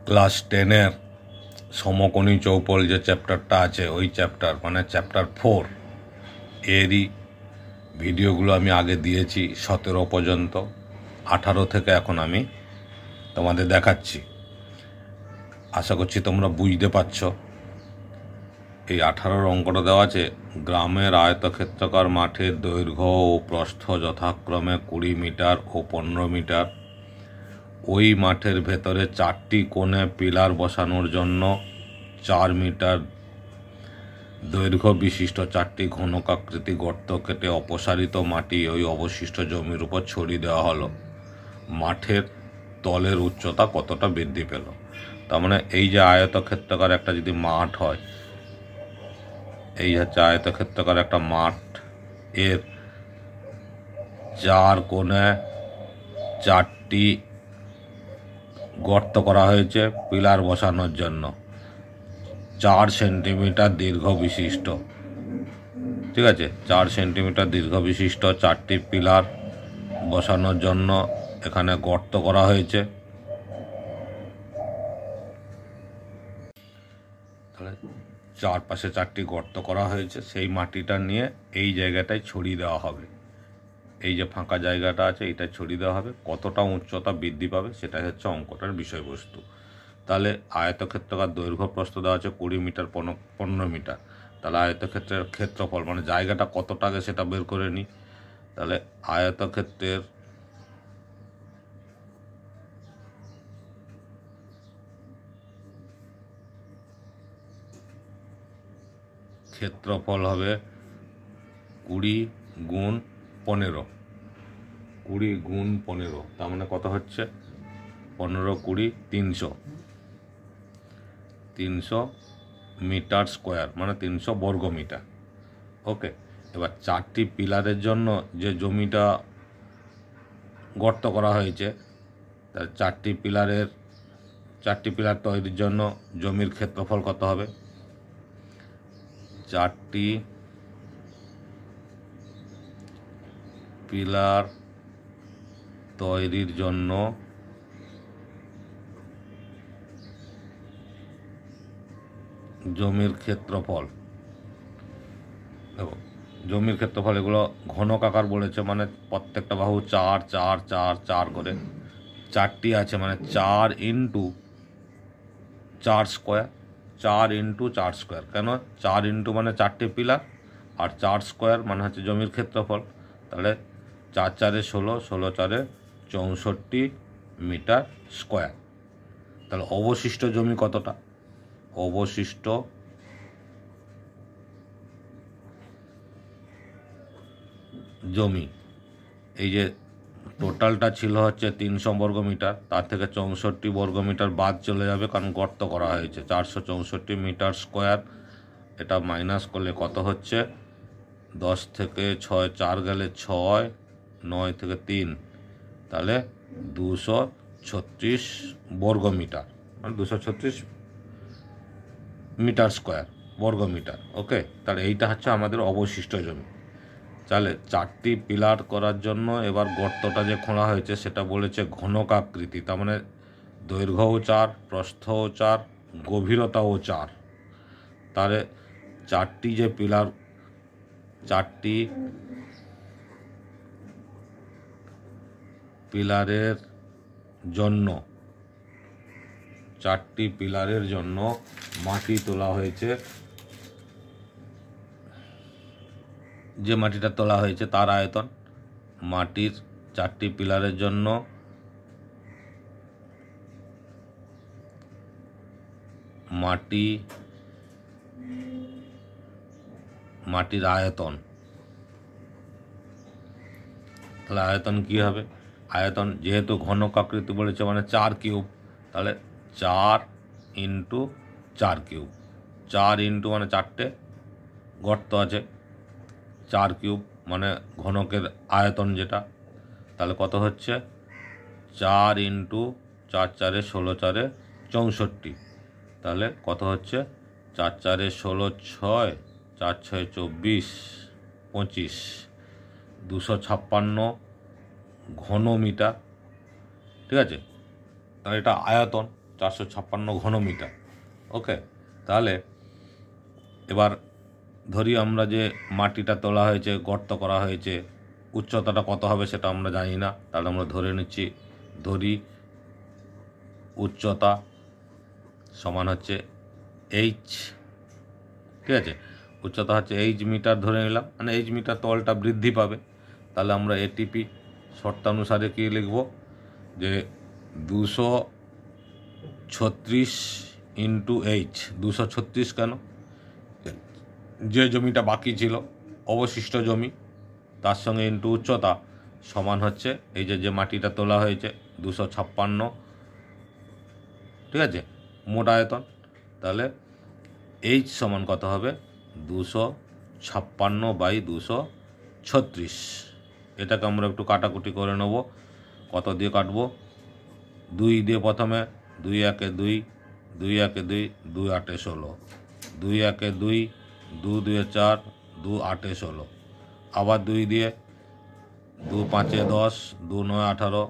Class 10-এর সমকোণী চৌপল যে চ্যাপ্টারটা আছে ওই চ্যাপ্টার মানে চ্যাপ্টার 4 এরই ভিডিওগুলো আমি আগে দিয়েছি 17 পর্যন্ত। 18 থেকে এখন আমি তোমাদের দেখাচ্ছি। আশা করছি তোমরা বুঝতে পারছ। এই 18 অঙ্কটা দেওয়া আছে, গ্রামের আয়তক্ষেত্রাকার মাঠের দৈর্ঘ্য ও প্রস্থ যথাক্রমে 20 মিটার ও 15 মিটার। ওই মাঠের ভেতরে 4টি কোণে পিলার বসানোর জন্য 4 মিটার দৈর্ঘ্য বিশিষ্ট 4টি ঘনকাকৃতি গর্ত কেটে অপসারিত মাটি ওই অবশিষ্ট জমির উপর ছড়িয়ে দেওয়া হলো। মাঠের তলের উচ্চতা কতটা বৃদ্ধি পেল? তার মানে এই যে আয়তক্ষেত্রাকার একটা যদি মাঠ হয়, এই হচ্ছে আয়তক্ষেত্রাকার একটা মাঠ, এর 4 কোণে 4টি গর্ত করা হয়েছে পিলার বসানোর জন্য, 4 সেন্টিমিটার দীর্ঘ বিশিষ্ট। ঠিক আছে, 4 সেন্টিমিটার দীর্ঘ বিশিষ্ট 4টি পিলার বসানোর জন্য এখানে গর্ত করা হয়েছে। তাহলে চারপাশে 4টি গর্ত করা হয়েছে, সেই মাটিটা নিয়ে এই জায়গাটায় ছড়িয়ে দেওয়া হবে। এই যে ফাঁকা জায়গাটা আছে এটা ছড়িয়ে দেওয়া হবে। কতটা উচ্চতা বৃদ্ধি পাবে সেটাই হচ্ছে অঙ্কটার বিষয়বস্তু। তাহলে আয়তক্ষেত্রাকার দৈর্ঘ্য প্রস্থ দেওয়া আছে 20 মিটার 15 মিটার। তাহলে আয়তক্ষেত্রের ক্ষেত্রফল মানে জায়গাটা কতটা আগে সেটা বের করে নিই। তাহলে আয়তক্ষেত্রের ক্ষেত্রফল হবে 20 গুণ 15। 20 গুণ 15 তার মানে কত হচ্ছে? 15 20 300 মিটার স্কোয়ার মানে 300 বর্গ মিটার। ওকে, এবার 4টি পিলারের জন্য যে জমিটা গর্ত করা হয়েছে, তার 4টি পিলার তৈরির জন্য জমির ক্ষেত্রফল কত হবে? 4টি পিলার তৈরির জন্য জমির ক্ষেত্রফল, দেখো জমির ক্ষেত্রফল এগুলো ঘনক আকার বলেছে, মানে প্রত্যেকটা বাহু 4 4 4 4 করে 4টি আছে, মানে 4 ইন্টু 4 স্কোয়ার, 4 ইন্টু 4 স্কোয়ার। কেন 4 ইন্টু মানে 4টি পিলার, আর 4 স্কোয়ার মানে হচ্ছে জমির ক্ষেত্রফল। তাহলে 4 4 16, 16 4 64 মিটার স্কোয়ার। তাহলে অবশিষ্ট জমি কতটা? অবশিষ্ট জমি, এই যে টোটালটা ছিল হচ্ছে 300 বর্গ মিটার, তার থেকে 64 বর্গ মিটার বাদ চলে যাবে কারণ গর্ত করা হয়েছে। 464 মিটার স্কোয়ার, এটা মাইনাস করলে কত হচ্ছে? 10 থেকে 6 4 গেলে 6, 9 থেকে 3, তাহলে 236 বর্গ মিটার, মানে 236 মিটার স্কোয়ার বর্গ মিটার। ওকে, তাহলে এইটা হচ্ছে আমাদের অবশিষ্ট জমি। তাহলে 4টি পিলার করার জন্য এবার গর্তটা যে খোঁড়া হয়েছে সেটা বলেছে ঘনকাকৃতি, তার মানে দৈর্ঘ্যও 4, প্রস্থও 4, গভীরতাও 4। তাহলে 4টি যে পিলার, 4টি পিলারের জন্য 4টি পিলারের জন্য মাটি তোলা হয়েছে। যে মাটিটা তোলা হয়েছে তার আয়তন, মাটির 4টি পিলারের জন্য মাটির আয়তন। তাহলে আয়তন কি হবে? আয়তন যেহেতু ঘনকাকৃতি বলেছে মানে 4 কিউব, তাহলে 4 ইন্টু 4 কিউব। 4 ইন্টু মানে 4টে গর্ত আছে, 4 কিউব মানে ঘনকের আয়তন যেটা, তাহলে কত হচ্ছে? 4 ইন্টু 4 4 16 4 64, তাহলে কত হচ্ছে? 4 4 16 6, 4 6 24 25, 256 ঘন মিটার। ঠিক আছে, তাহলে এটা আয়তন। 456 ঘনমিটার। ওকে, তাহলে এবার ধরি আমরা যে মাটিটা তোলা হয়েছে, গর্ত করা হয়েছে, উচ্চতাটা কত হবে সেটা আমরা জানি না, তাহলে আমরা ধরে নিচ্ছি, ধরি উচ্চতা সমান হচ্ছে এইচ। ঠিক আছে, উচ্চতা হচ্ছে এইচ মিটার ধরে নিলাম, মানে এইচ মিটার তলটা বৃদ্ধি পাবে। তাহলে আমরা এটিপি শর্তানুসারে কী লিখব, যে 236 ইন্টু এইচ। 236 কেন, যে জমিটা বাকি ছিল অবশিষ্ট জমি তার সঙ্গে ইন্টু উচ্চতা সমান হচ্ছে এই যে মাটিটা তোলা হয়েছে 256। ঠিক আছে, মোট আয়তন। তাহলে এইচ সমান কত হবে, 256/236। এটাকে আমরা একটু কাটাকুটি করে নেব। কত দিয়ে কাটবো, 2 দিয়ে প্রথমে, 2 একে 2, 2 একে 2, 2 8 16, 2 একে 2, 2 2 4, 2 8 16, আবার 2 দিয়ে, 2 5 10, 2 9 18,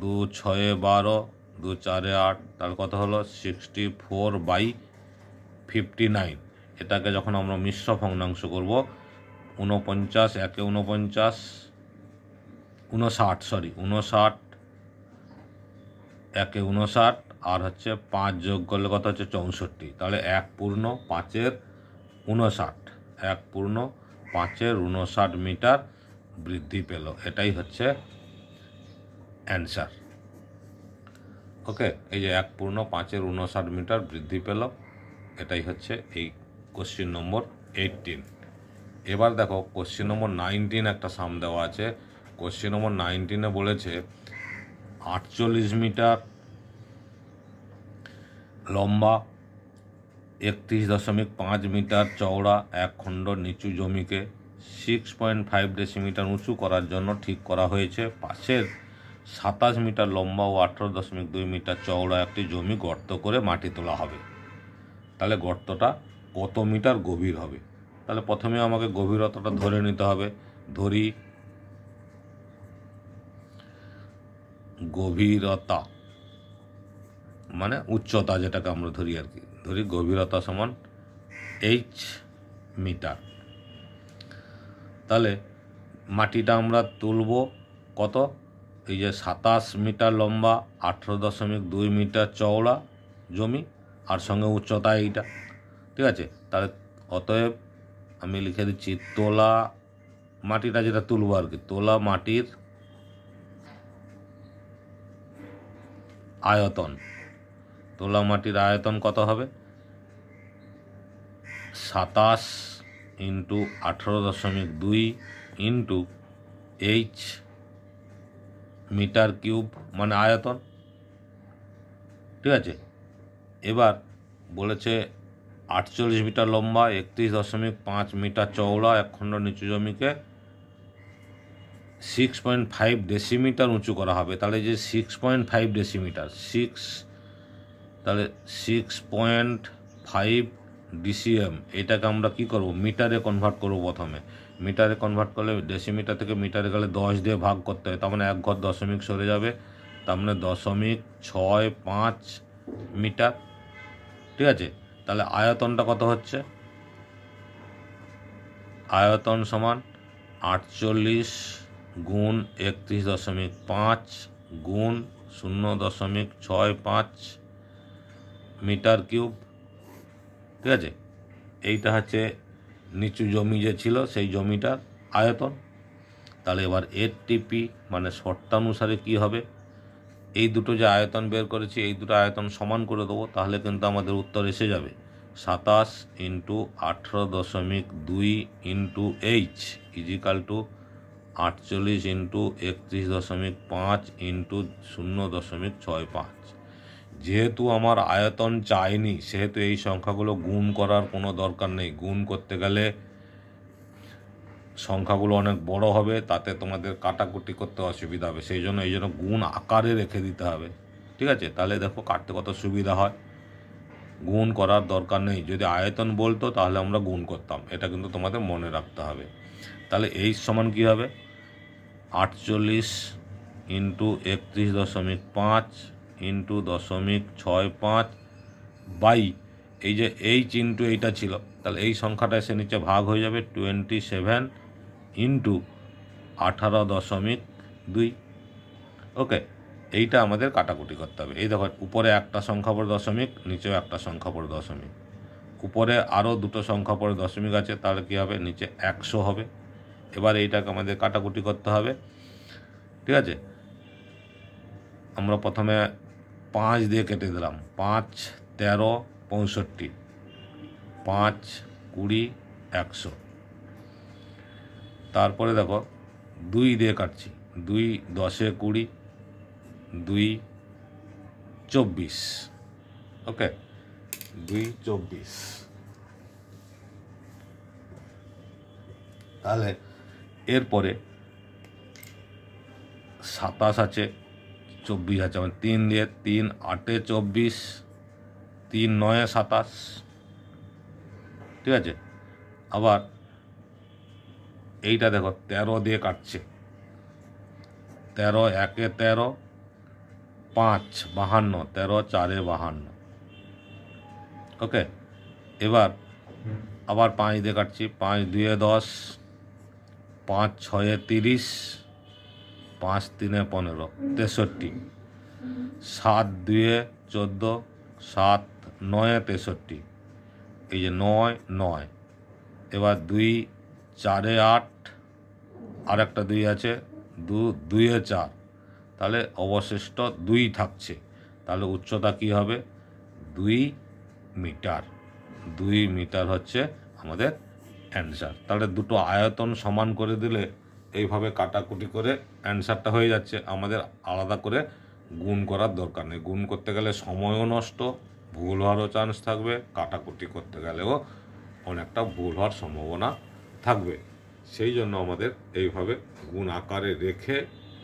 2 6 12, 2 4 8, তার কত হলো 64/59। এটাকে যখন আমরা মিশ্র ভগ্নাংশ করব, 49 একে 49, 59 একে 59, আর হচ্ছে 5 যোগ করলে কত হচ্ছে 64। তাহলে 1/5 1/5 মিটার বৃদ্ধি পেল। এটাই হচ্ছে অ্যান্সার। ওকে, এই যে 1/5 মিটার বৃদ্ধি পেল, এটাই হচ্ছে এই কোশ্চেন নম্বর 18। এবার দেখো কোশ্চেন নম্বর 19 একটা সাম দেওয়া আছে। কোশ্চেন নম্বর 19-এ বলেছে 48 মিটার লম্বা, 31.5 মিটার চওড়া এক খণ্ড নিচু জমিকে 6.5 ডেসিমিটার উঁচু করার জন্য ঠিক করা হয়েছে। পাশের 27 মিটার লম্বা ও 18.2 মিটার চওড়া একটি জমি গর্ত করে মাটি তোলা হবে। তাহলে গর্তটা কত মিটার গভীর হবে? তাহলে প্রথমে আমাকে গভীরতাটা ধরে নিতে হবে। ধরি গভীরতা মানে উচ্চতা, যেটাকে আমরা ধরি আর কি, ধরি গভীরতা সমান এইচ মিটার। তাহলে মাটিটা আমরা তুলব কত, এই যে 27 মিটার লম্বা, 18.2 মিটার চওড়া জমি, আর সঙ্গে উচ্চতা এইটা। ঠিক আছে, তাহলে অতএব আমি লিখে দিচ্ছি তোলা মাটিটা যেটা তুলব আর কি, তোলা মাটির আয়তন। তোলা মাটির আয়তন কত হবে, 27 into 18.2 into H metre cube মানে আয়তন। ঠিক আছে, এবার বলেছে 48 মিটার লম্বা, 31.5 মিটার চওড়া এক খণ্ড নিচু জমিকে 6.5 ডেসিমিটার উঁচু করা হবে। তাহলে যে 6.5 ডেসিমিটার, তাহলে 6.5 ডিসিএম, এটাকে আমরা কি করব, মিটারে কনভার্ট করব। প্রথমে মিটারে কনভার্ট করলে ডেসিমিটার থেকে মিটারে গেলে 10 দিয়ে ভাগ করতে হয়, তার মানে এক ঘর দশমিক সরে যাবে, তার মানে 0.65 মিটার। ঠিক আছে, তাহলে আয়তনটা কত হচ্ছে, আয়তন সমান 48 গুণ 31.5 গুণ 0.65 মিটার কিউব। ঠিক আছে, এইটা হচ্ছে নিচু জমি যে ছিল সেই জমিটার আয়তন। তাহলে এবার এটিপি মানে শর্তানুসারে কি হবে, এই দুটো যে আয়তন বের করেছি এই দুটো আয়তন সমান করে দেবো, তাহলে কিন্তু আমাদের উত্তর এসে যাবে। 27 into 18.2 into H equal to 48 into 31.5 into 0.65। যেহেতু আমার আয়তন চাইনি সেহেতু এই সংখ্যাগুলো গুণ করার কোনো দরকার নেই। গুণ করতে গেলে সংখ্যাগুলো অনেক বড় হবে, তাতে তোমাদের কাটাকুটি করতে অসুবিধা হবে, সেই জন্য গুণ আকারে রেখে দিতে হবে। ঠিক আছে, তাহলে দেখো কাটতে কত সুবিধা হয়। গুণ করার দরকার নেই, যদি আয়তন বলতো তাহলে আমরা গুণ করতাম, এটা কিন্তু তোমাদের মনে রাখতে হবে। তাহলে এইচ সমান কী হবে, 48 ইন্টু 31.5 ইন্টু 0.65 বাই এই যে এইচ ইন্টু এইটা ছিল, তাহলে এই সংখ্যাটা এসে নিচে ভাগ হয়ে যাবে 27 ইন্টু 18.2। ওকে, এইটা আমাদের কাটাকুটি করতে হবে। এই দেখো উপরে একটা সংখ্যা পড়ে দশমিক, নিচেও একটা সংখ্যা পড়ে দশমিক, উপরে আরও দুটো সংখ্যা পড়ে দশমিক আছে, তাহলে কী হবে, নিচে 100 হবে। এবার এইটাকে আমাদের কাটাকুটি করতে হবে, ঠিক আছে। আমরা প্রথমে 5 দিয়ে কেটে দিলাম, 5, 13, 65, 5, 20, 100। তারপরে দেখো 2 দিয়ে কাটছি, 2, 10, 20, 2, 24। ওকে, 2, 24। তাহলে এরপরে 27 আছে, 24 আছে, মানে 3 দিয়ে, 3, 8, 24, 3, 9, 27, ঠিক আছে। আবার এইটা দেখো 13 দিয়ে কাটছে, 13, 1, 13, 5, 52, 13, 4, 52। ওকে, এবার আবার 5 দিয়ে কাটছি, 5, 2, 10, 5, 6, 30, 5, 3, 15, 63, 7, 2, 14, 7, 9, 63, এই যে 9, 9। এবার 2, 4, 8, আর একটা 2 আছে, 2, 2, 4, তাহলে অবশিষ্ট 2 থাকছে। তাহলে উচ্চতা কি হবে, 2 মিটার। 2 মিটার হচ্ছে আমাদের অ্যান্সার। তাহলে দুটো আয়তন সমান করে দিলে এইভাবে কাটাকুটি করে অ্যান্সারটা হয়ে যাচ্ছে। আমাদের আলাদা করে গুণ করার দরকার নেই। গুণ করতে গেলে সময়ও নষ্ট, ভুল হওয়ারও চান্স থাকবে, কাটাকুটি করতে গেলেও অনেকটা ভুল হওয়ার সম্ভাবনা থাকবে। সেই জন্য আমাদের এইভাবে গুণ আকারে রেখে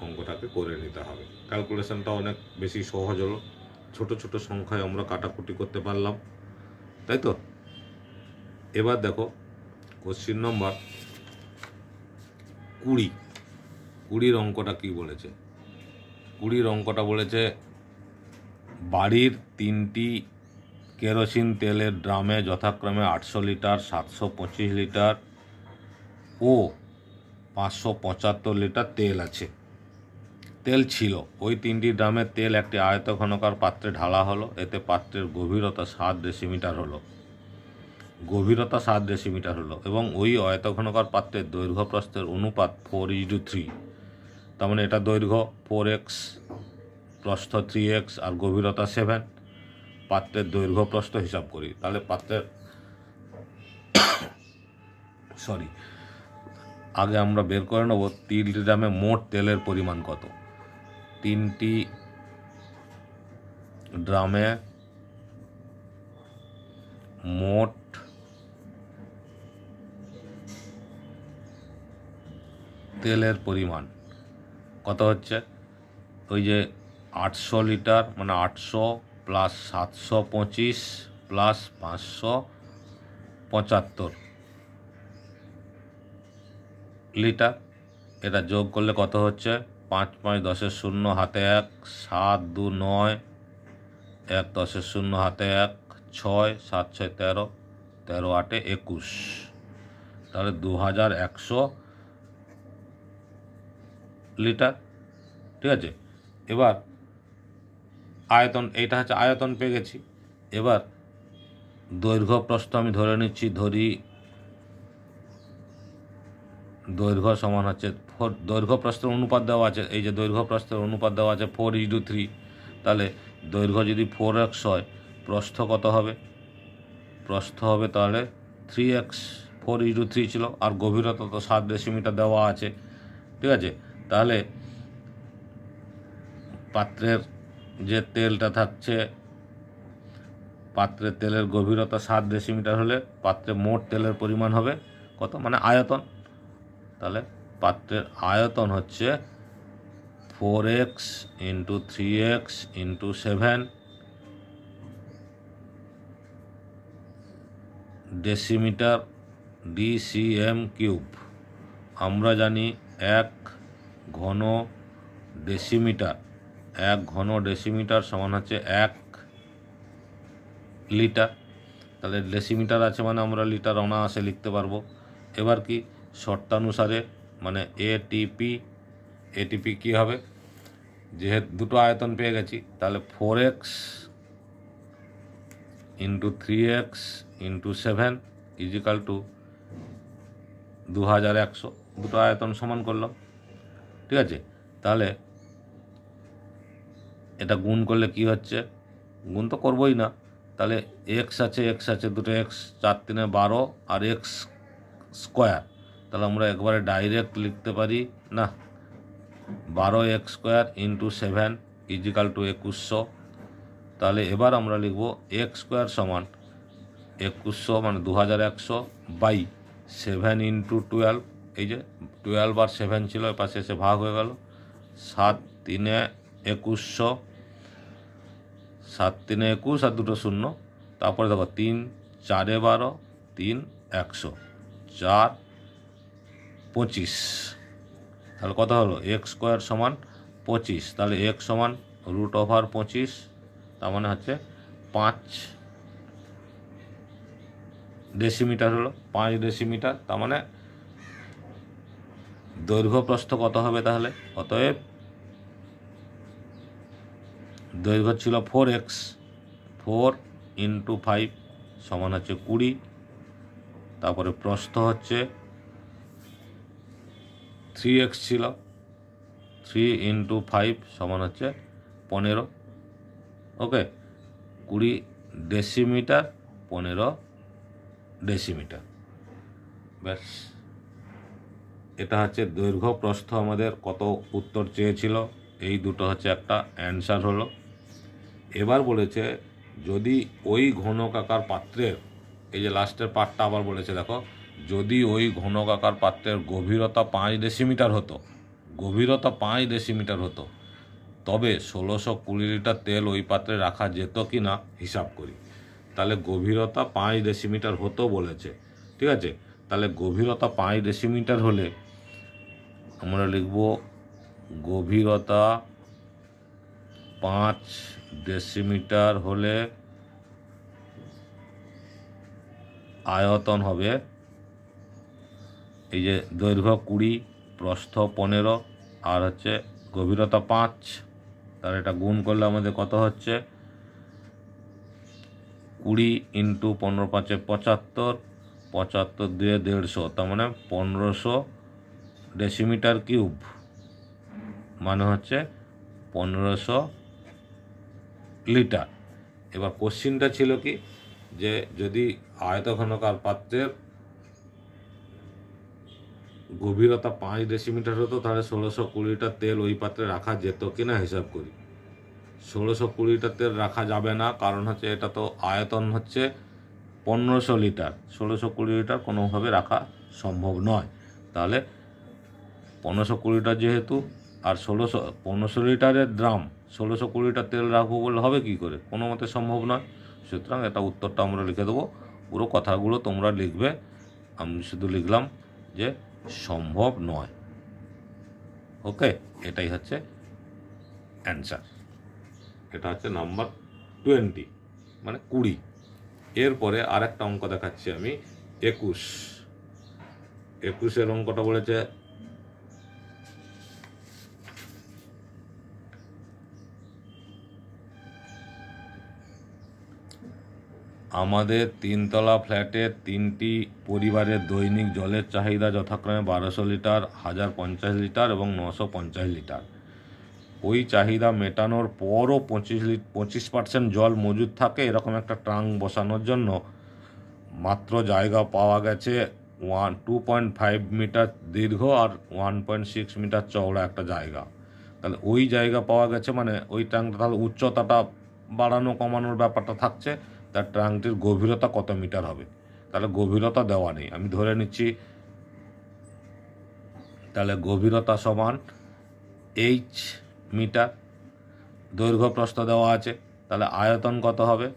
অঙ্কটাকে করে নিতে হবে। ক্যালকুলেশনটা অনেক বেশি সহজ হলো, ছোট ছোট সংখ্যায় আমরা কাটাকুটি করতে পারলাম, তাই তো। এবার দেখো কোশ্চিন নম্বর 20 অঙ্কটা কি বলেছে। 20 অঙ্কটা বলেছে বাড়ির 3টি কেরোসিন তেলের ড্রামে যথাক্রমে 800 লিটার, 725 লিটার ও 575 লিটার তেল আছে, তেল ছিল। ওই 3টি ড্রামের তেল একটি আয়তঘনকার পাত্রে ঢালা হলো। এতে পাত্রের গভীরতা 7 ডেসিমিটার হলো, এবং ওই আয়তঘনকার পাত্রের দৈর্ঘ্য প্রস্থের অনুপাত 4:3। তার মানে এটা দৈর্ঘ্য 4x, প্রস্থ 3x আর গভীরতা 7। পাত্রের দৈর্ঘ্য প্রস্থ হিসাব করি, তাহলে পাত্রের আগে আমরা বের করে নেব 3টি ড্রামে মোট তেলের পরিমাণ কত। 3টি ড্রামে মোট তেলের পরিমাণ কত হচ্ছে, ওই যে 800 লিটার মানে 800 প্লাস 725 প্লাস 575 লিটার, এটা যোগ করলে কত হচ্ছে, 5, 5, 10, 0 হাতে 1, 7, 2, 9, 1, 10, 0 হাতে 1, 6, 7, 6, 13, 13, 8, 21, তাহলে 2100 লিটার, ঠিক আছে। এবার আয়তন, এইটা হচ্ছে আয়তন পেয়ে গেছি। এবার দৈর্ঘ্য প্রস্থ আমি ধরে নিচ্ছি, দৈর্ঘ্য সমান হচ্ছে 4, দৈর্ঘ্য প্রস্থের অনুপাত দেওয়া আছে, এই যে দৈর্ঘ্য প্রস্থের অনুপাত দেওয়া আছে 4:3। তাহলে দৈর্ঘ্য যদি 4x হয়, প্রস্থ কত হবে, প্রস্থ হবে তাহলে 3x, 4:3 ছিল, আর গভীরতা তো 7 ডেসিমিটার দেওয়া আছে, ঠিক আছে। তাহলে পাত্রের যে তেলটা থাকছে, পাত্রের তেলের গভীরতা 7 ডেসিমিটার হলে পাত্রে মোট তেলের পরিমাণ হবে কত, মানে আয়তন। তাহলে পাত্রের আয়তন হচ্ছে 4x into 3x into 7 decimetre DCM cube. আমরা জানি 1 ঘন ডেসিমিটার 1 ঘন ডেসিমিটার সমান হচ্ছে 1 লিটার। তাহলে ডেসিমিটার আছে মানে আমরা লিটার অনায়াসে লিখতে পারবো। এবার কি শর্তানুসারে মানে এটিপি কি হবে, যেহেতু দুটো আয়তন পেয়ে গেছি, তাহলে 4x into 3x into 7 is equal two 2100। দুটো আয়তন সমান করলাম, ঠিক আছে। তাহলে এটা গুণ করলে কি হচ্ছে, গুণ তো করবোই না, তাহলে এক্স আছে দুটো এক্স, 4 3 12 আর এক্স স্কোয়ার। তাহলে আমরা একবারে ডাইরেক্ট লিখতে পারি না, 12x square into 7 is equal two 2100। তাহলে এবার আমরা লিখব এক্স স্কোয়ার সমান 2100 মানে 2100 বাই 7 ইন্টু 12। এই যে 12 আর 7 ছিল, এর পাশে এসে ভাগ হয়ে গেল, 7 3 2100, 7 3 21 আর দুটো শূন্য। তারপরে দেখো 3 4 12, 3 100, 4 25। তাহলে কত হলো, এক্স স্কোয়ার সমান 25। তাহলে এক্স সমান √25, তার মানে হচ্ছে 5 ডেসিমিটার হলো, 5 ডেসিমিটার। তার মানে দৈর্ঘ্য প্রস্থ কত হবে তাহলে? অতএব দৈর্ঘ্য ছিল 4x, 4 ইন্টু 5 সমান হচ্ছে 20। তারপরে প্রস্থ হচ্ছে 3x ছিল, 3 ইন্টু 5 সমান হচ্ছে 15। ওকে, 20 ডেসিমিটার, 15 ডেসিমিটার। ব্যাস, এটা হচ্ছে দৈর্ঘ্য প্রস্থ। আমাদের কত উত্তর চেয়েছিল, এই দুটো হচ্ছে একটা অ্যান্সার হলো। এবার বলেছে যদি ওই ঘনকাকার পাত্রের, এই যে লাস্টের পার্টটা আবার বলেছে দেখো, যদি ওই ঘনকাকার পাত্রের গভীরতা 5 ডেসিমিটার হতো, গভীরতা 5 ডেসিমিটার হতো, তবে 1620 লিটার তেল ওই পাত্রে রাখা যেত কি না হিসাব করি। তাহলে গভীরতা 5 ডেসিমিটার হতো বলেছে, ঠিক আছে। তাহলে গভীরতা 5 ডেসিমিটার হলে আমরা লিখব গভীরতা 5 ডেসিমিটার হলে আয়তন হবে, এই যে দৈর্ঘ্য 20, প্রস্থ 15 আর হচ্ছে গভীরতা 5। তাহলে এটা গুণ করলে আমাদের কত হচ্ছে, 20 ইন্টু 15 5 75, 75 2 150, তার মানে 1500 ডেসিমিটার কিউব, মানে হচ্ছে 1500 লিটার। এবার কোশ্চিনটা ছিল কি, যে যদি আয়তঘনকার পাত্রের গভীরতা 5 ডেসিমিটার হতো, তাহলে 1620 লিটার তেল ওই পাত্রে রাখা যেত কিনা হিসাব করি। 1620 লিটার তেল রাখা যাবে না, কারণ হচ্ছে এটা তো আয়তন হচ্ছে 1500 লিটার, 1620 লিটার কোনোভাবে রাখা সম্ভব নয়। তাহলে 1520 লিটার যেহেতু, আর 1500 লিটারের ড্রাম, 1620 লিটার তেল রাখবো বলে হবে কি করে, কোনো মতে সম্ভব নয়। সুতরাং এটা উত্তরটা আমরা লিখে দেবো, পুরো কথাগুলো তোমরা লিখবে, আমি শুধু লিখলাম যে সম্ভব নয়। ওকে, এটাই হচ্ছে অ্যান্সার। এটা হচ্ছে নাম্বার 20 মানে 20। এরপরে আরেকটা অঙ্ক দেখাচ্ছি আমি, 21 অঙ্কটা বলেছে আমাদের 3তলা ফ্ল্যাটের 3টি পরিবারের দৈনিক জলের চাহিদা যথাক্রমে 1200 লিটার, 1050 লিটার এবং 950 লিটার। ওই চাহিদা মেটানোর পরও 25% জল মজুদ থাকে, এরকম একটা ট্যাঙ্ক বসানোর জন্য মাত্র জায়গা পাওয়া গেছে 2.5 মিটার দীর্ঘ আর 1.6 মিটার চওড়া একটা জায়গা। তাহলে ওই জায়গা পাওয়া গেছে মানে ওই ট্যাঙ্কটা, তাহলে উচ্চতাটা বাড়ানো কমানোর ব্যাপারটা থাকছে, তার ট্যাঙ্কটির গভীরতা কত মিটার হবে। তাহলে গভীরতা দেওয়া নেই, আমি ধরে নিচ্ছি। তাহলে গভীরতা সমান h মিটার, দৈর্ঘ্য প্রস্থ দেওয়া আছে। তাহলে আয়তন কত হবে,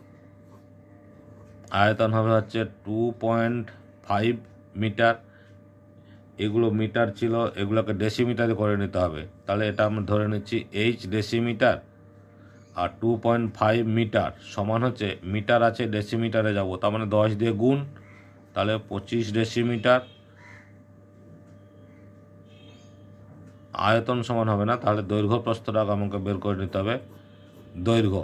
আয়তন হবে হচ্ছে 2.5 মিটার এগুলো মিটার ছিল, এগুলোকে ডেসিমিটারে করে নিতে হবে। তাহলে এটা আমরা ধরে নিচ্ছি এইচ ডেসিমিটার, আর 2.5 মিটার সমান হচ্ছে, মিটার আছে ডেসিমিটারে যাব, তার মানে 10 দিয়ে গুণ, তাহলে 25 ডেসিমিটার। আয়তন সমান হবে না, তাহলে দৈর্ঘ্য প্রস্থটা আমাকে বের করে নিতে হবে। দৈর্ঘ্য,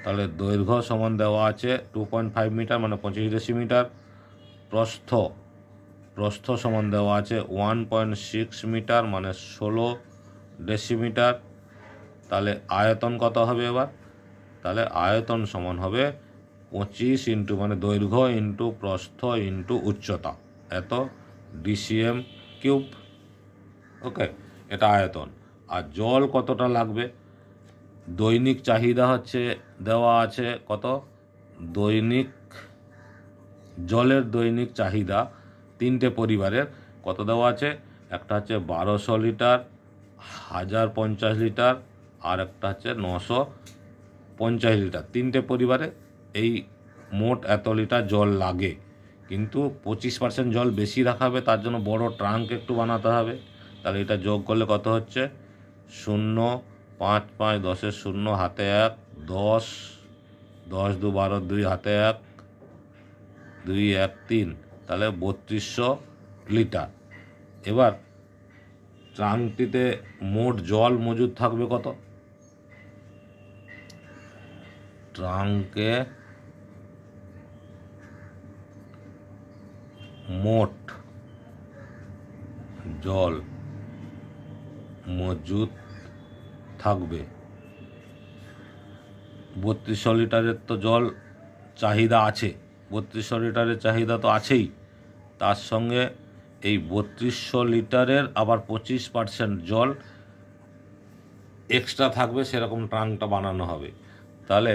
তাহলে দৈর্ঘ্য সমান দেওয়া আছে 2.5 মিটার মানে 25 ডেসিমিটার। প্রস্থ সমান দেওয়া আছে 1.6 মিটার মানে 16 ডেসিমিটার। তাহলে আয়তন কত হবে এবার? তাহলে আয়তন সমান হবে 25 ইন্টু মানে দৈর্ঘ্য ইন্টু প্রস্থ ইন্টু উচ্চতা, এত ডিসিএম কিউব। ওকে, এটা আয়তন। আর জল কতটা লাগবে? দৈনিক চাহিদা হচ্ছে দেওয়া আছে কত? দৈনিক জলের দৈনিক চাহিদা তিনটে পরিবারের কত দেওয়া আছে? একটা হচ্ছে 1200 লিটার, 1050 লিটার, আর একটা হচ্ছে 950 লিটার। তিনটে পরিবারে এই মোট এত লিটার জল লাগে, কিন্তু 25% জল বেশি রাখা হবে, তার জন্য বড় ট্রাঙ্ক একটু বানাতে হবে। তাহলে এটা যোগ করলে কত হচ্ছে? 0, 5, 5, 10-এর 0, হাতে 1, 10, 10 2 12, 2 হাতে 1, 2 1 3, তাহলে 3200 লিটার। এবার ট্রাঙ্কটিতে মোট জল মজুদ থাকবে কত? ট্রাঙ্কে মোট জল মজুদ থাকবে 3200 লিটারের তো জল চাহিদা আছে, 3200 লিটারের চাহিদা তো আছেই, তার সঙ্গে এই 3200 লিটারের আবার 25% জল এক্সট্রা থাকবে, সেরকম ট্রাঙ্কটা বানানো হবে। তাহলে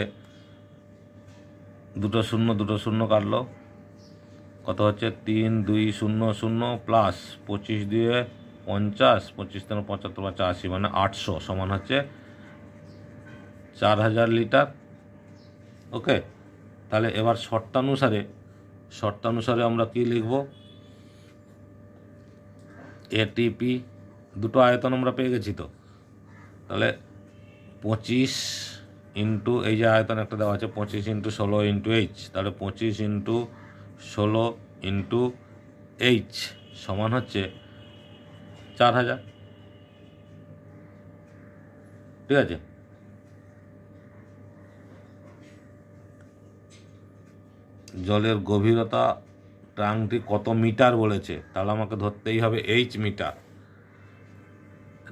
2 শূন্য 2 শূন্য কাটলো, কত হচ্ছে? 3 2 0 0 প্লাস 25 দিয়ে 50, 25 3 75 5 80 মানে 800 সমান হচ্ছে 4000 লিটার। ওকে, তাহলে এবার শর্তানুসারে আমরা কি লিখব? এটিপি, দুটো আয়তন আমরা পেয়ে গেছি তো, তাহলে 25 ইন্টু এই যে আয়তন একটা দেওয়া আছে 25 ইন্টু 16 ইন্টু এইচ, তাহলে 25 ইন্টু 16 ইন্টু এইচ সমান হচ্ছে 4000। ঠিক আছে, জলের গভীরতা ট্রাঙ্কটি কত মিটার বলেছে, তাহলে আমাকে ধরতেই হবে এইচ মিটার।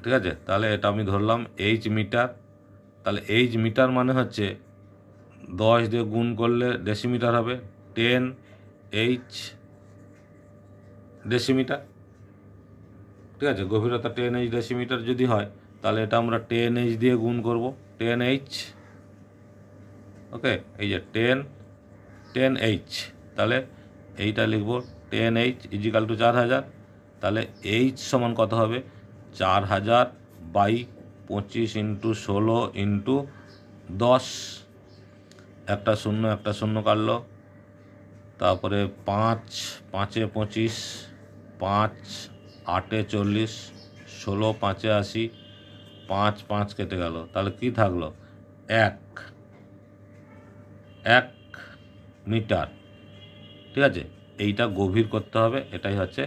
ঠিক আছে, তাহলে এটা আমি ধরলাম এইচ মিটার। তাহলে এইচ মিটার মানে হচ্ছে 10 দিয়ে গুণ করলে ডেসিমিটার হবে, 10 এইচ ডেসিমিটার। ঠিক আছে, গভীরতা 10 এইচ ডেসিমিটার যদি হয়, তাহলে এটা আমরা 10 এইচ দিয়ে গুণ করব, 10 এইচ। ওকে, এই যে 10 এইচ, তাহলে এইটা লিখব 10 এইচ ইজিক্যাল টু 4000। তাহলে এইচ সমান কত হবে? 4000 বাই 25 ইন্টু 16 ইন্টু 10, একটা শূন্য কাটলো, তারপরে 5 5 25, 5 8 40, 16 5 80, 5 5 কেটে গেল, তাহলে কি থাকলো? 1 মিটার। ঠিক আছে, এইটা গভীর করতে হবে, এটাই হচ্ছে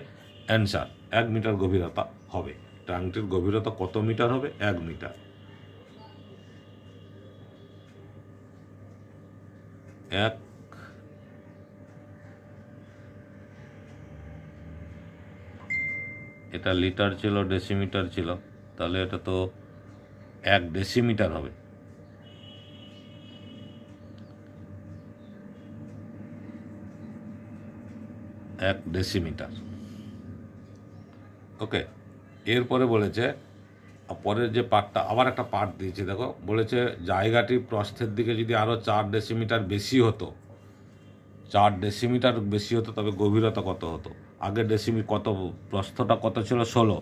অ্যান্সার। 1 মিটার গভীরতা হবে। ট্রাঙ্কটির গভীরতা কত মিটার হবে? 1 মিটার। 1, এটা লিটার ছিল, ডেসিমিটার ছিল, তাহলে এটা তো 1 ডেসিমিটার হবে। এক ডেসিমিটার। ওকে, এরপরে বলেছে, পরের যে পার্টটা, আবার একটা পার্ট দিয়েছে দেখো, বলেছে জায়গাটি প্রস্থের দিকে যদি আরও 4 ডেসিমিটার বেশি হতো, 4 ডেসিমিটার বেশি হতো, তবে গভীরতা কত হতো? আগে কত প্রস্থটা কত ছিল? 16।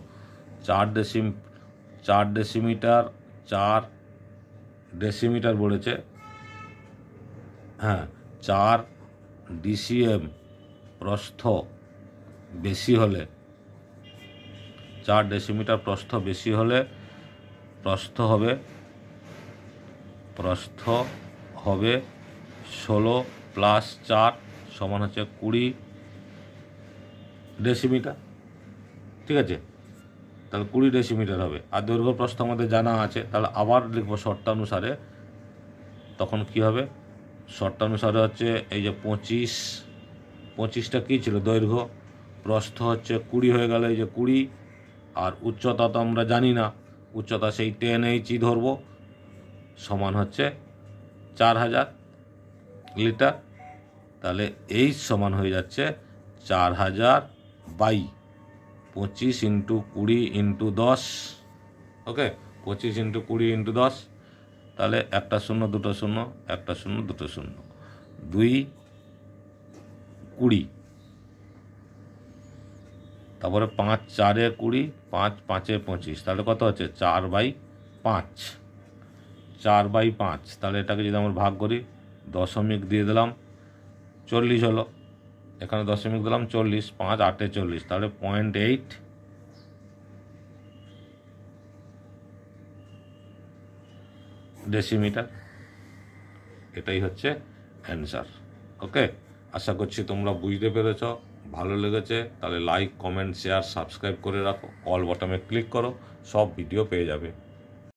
4 ডেসিমিটার, 4 ডেসিমিটার বলেছে, হ্যাঁ, 4 ডিসিএম প্রস্থ বেশি হলে 4 ডেসিমিটার প্রস্থ বেশি হলে প্রস্থ হবে 16 প্লাস 4 সমান হচ্ছে 20 ডেসিমিটার। ঠিক আছে, তাহলে 20 ডেসিমিটার হবে। আর দৈর্ঘ্য প্রস্থ আমাদের জানা আছে, তাহলে আবার লিখবো শর্তানুসারে। তখন কি হবে? শর্তানুসারে হচ্ছে এই যে 25টা কী ছিল? দৈর্ঘ্য। প্রস্থ হচ্ছে 20 হয়ে গেল, এই যে 20। আর উচ্চতা তো আমরা জানি না, উচ্চতা সেই 10h ধরবো, সমান হচ্ছে 4000 লিটার। তাহলে এই সমান হয়ে যাচ্ছে 4000 বাই 25 × 20 × 10। ওকে, 25 × 20 × 10। তাহলে 1 0 2 0 1 0 2 0 2 20, তারপরে 5 4 20, 5 5 25, তাহলে কত হচ্ছে? 4/5। 4/5। তাহলে এটাকে যদি আমরা ভাগ করি, দশমিক দিয়ে দিলাম, 40 হলো। এখানে দশমিক দিলাম 40, 5 8 40, তাহলে 0.8 ডেসিমিটার। এটাই হচ্ছে অ্যান্সার। ওকে, আশা করছি তোমরা বুঝতে পেরেছ। ভালো লেগেছে তাহলে লাইক, কমেন্ট, শেয়ার, সাবস্ক্রাইব করে রাখো। অল বটমে ক্লিক করো, সব ভিডিও পেয়ে যাবে।